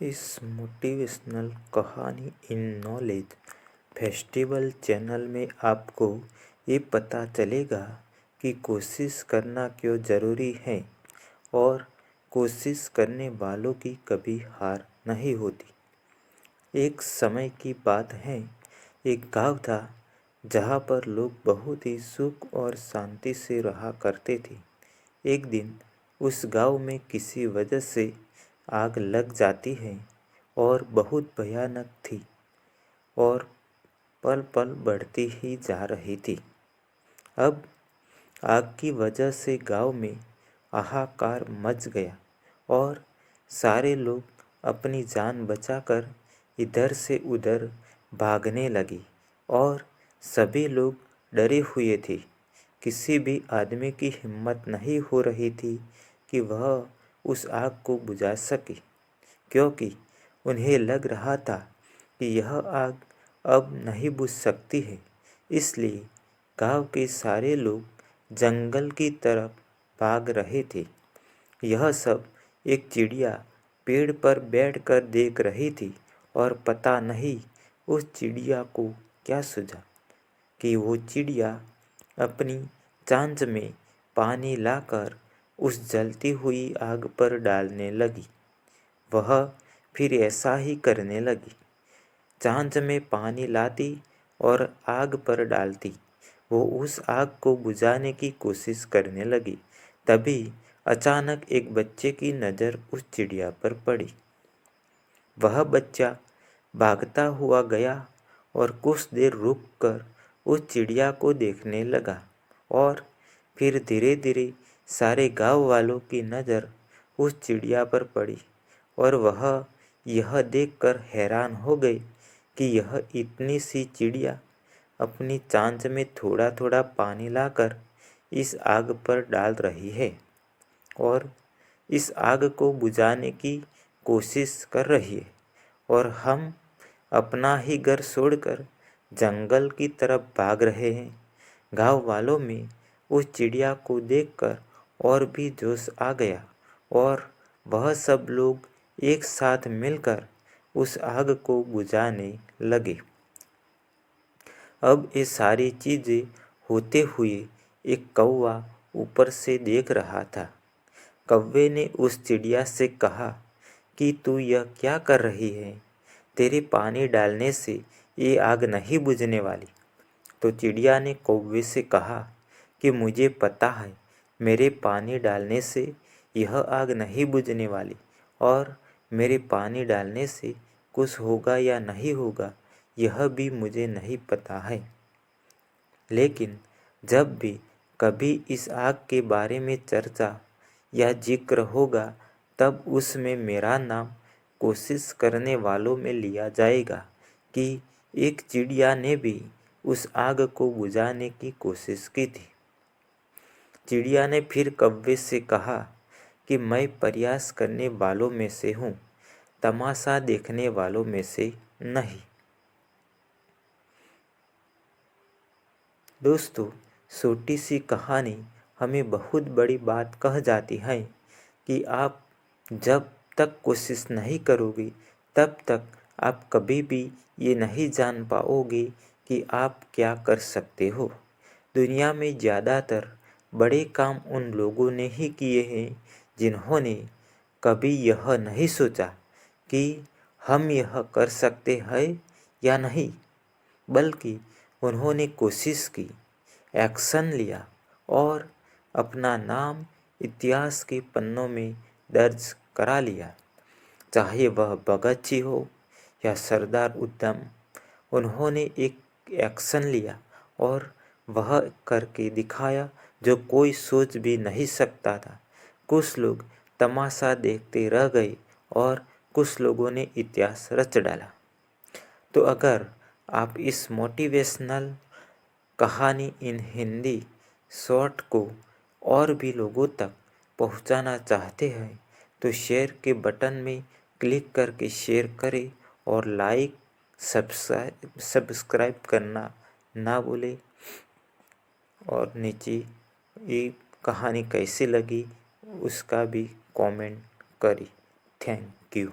इस मोटिवेशनल कहानी in knowledge festival channel में आपको ये पता चलेगा कि कोशिश करना क्यों ज़रूरी है और कोशिश करने वालों की कभी हार नहीं होती। एक समय की बात है, एक गांव था जहाँ पर लोग बहुत ही सुख और शांति से रहा करते थे। एक दिन उस गांव में किसी वजह से आग लग जाती है और बहुत भयानक थी और पल पल बढ़ती ही जा रही थी। अब आग की वजह से गांव में हाहाकार मच गया और सारे लोग अपनी जान बचाकर इधर से उधर भागने लगे और सभी लोग डरे हुए थे। किसी भी आदमी की हिम्मत नहीं हो रही थी कि वह उस आग को बुझा सके, क्योंकि उन्हें लग रहा था कि यह आग अब नहीं बुझ सकती है। इसलिए गांव के सारे लोग जंगल की तरफ भाग रहे थे। यह सब एक चिड़िया पेड़ पर बैठकर देख रही थी और पता नहीं उस चिड़िया को क्या सूझा कि वो चिड़िया अपनी चांच में पानी लाकर उस जलती हुई आग पर डालने लगी। वह फिर ऐसा ही करने लगी। चांच में पानी लाती और आग पर डालती। वो उस आग को बुझाने की कोशिश करने लगी। तभी अचानक एक बच्चे की नज़र उस चिड़िया पर पड़ी। वह बच्चा भागता हुआ गया और कुछ देर रुककर उस चिड़िया को देखने लगा और फिर धीरे धीरे सारे गांव वालों की नज़र उस चिड़िया पर पड़ी और वह यह देखकर हैरान हो गए कि यह इतनी सी चिड़िया अपनी चांच में थोड़ा थोड़ा पानी लाकर इस आग पर डाल रही है और इस आग को बुझाने की कोशिश कर रही है, और हम अपना ही घर छोड़कर जंगल की तरफ भाग रहे हैं। गांव वालों में उस चिड़िया को देखकर और भी जोश आ गया और वह सब लोग एक साथ मिलकर उस आग को बुझाने लगे। अब ये सारी चीज़ें होते हुए एक कौवा ऊपर से देख रहा था। कौवे ने उस चिड़िया से कहा कि तू यह क्या कर रही है? तेरे पानी डालने से ये आग नहीं बुझने वाली। तो चिड़िया ने कौवे से कहा कि मुझे पता है, मेरे पानी डालने से यह आग नहीं बुझने वाली और मेरे पानी डालने से कुछ होगा या नहीं होगा यह भी मुझे नहीं पता है। लेकिन जब भी कभी इस आग के बारे में चर्चा या जिक्र होगा तब उसमें मेरा नाम कोशिश करने वालों में लिया जाएगा कि एक चिड़िया ने भी उस आग को बुझाने की कोशिश की थी। चिड़िया ने फिर कौवे से कहा कि मैं प्रयास करने वालों में से हूँ, तमाशा देखने वालों में से नहीं। दोस्तों, छोटी सी कहानी हमें बहुत बड़ी बात कह जाती है कि आप जब तक कोशिश नहीं करोगे तब तक आप कभी भी ये नहीं जान पाओगे कि आप क्या कर सकते हो। दुनिया में ज़्यादातर बड़े काम उन लोगों ने ही किए हैं जिन्होंने कभी यह नहीं सोचा कि हम यह कर सकते हैं या नहीं, बल्कि उन्होंने कोशिश की, एक्शन लिया और अपना नाम इतिहास के पन्नों में दर्ज करा लिया। चाहे वह भगत जी हो या सरदार उधम, उन्होंने एक एक्शन लिया और वह करके दिखाया जो कोई सोच भी नहीं सकता था। कुछ लोग तमाशा देखते रह गए और कुछ लोगों ने इतिहास रच डाला। तो अगर आप इस मोटिवेशनल कहानी इन हिंदी शॉर्ट को और भी लोगों तक पहुंचाना चाहते हैं तो शेयर के बटन में क्लिक करके शेयर करें और लाइक सब्सक्राइब करना ना भूलें। और नीचे ये कहानी कैसी लगी उसका भी कमेंट करें। Thank you.